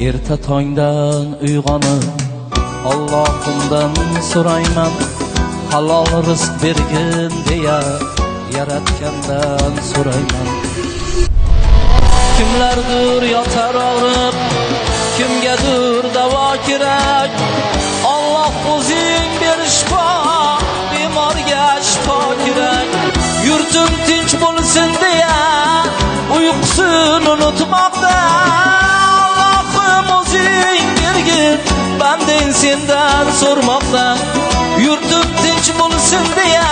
Erta tongdan uyg'onib Allohimdan so'rayman, halol rizq bergin deya yaratgandan so'rayman. Kimlardir yotar og'rib, kimgadir davo kerak. Alloh o'zing ber shifo, bemorga shifo kerak. Yurtim tinch bo'lsin deya uyqusin unutmoqda. Allohim o'zing bergin, bandang sendan so'rmoqda. Yurtim tinch bo'lsin deya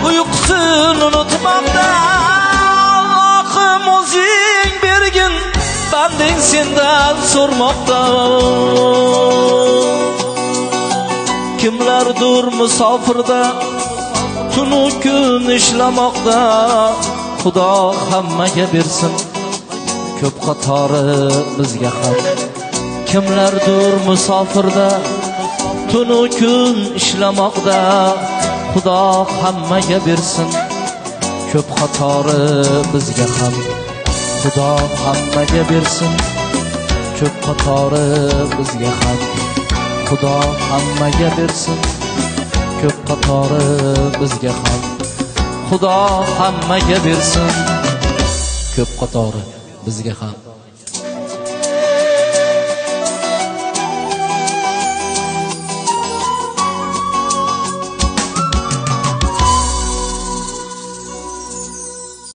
uyqusin unutmoqda. Allohim o'zing bergin, bandang sendan so'rmoqda. Kimlardir musofirda, tunu kun ishlamoqda. Xudo hammaga bersin, ko'p qatori bizga ham. Kimlardir musofirda, tunu kun ishlamoqda. Xudo hammaga bersin, ko'p qatori bizga ham. Xudo hammaga bersin, ko'p qatori bizga ham. Xudo hammaga bersin, ko'p qatori bizga ham. Xudo hammaga bersin, ko'p qatori bizga ham.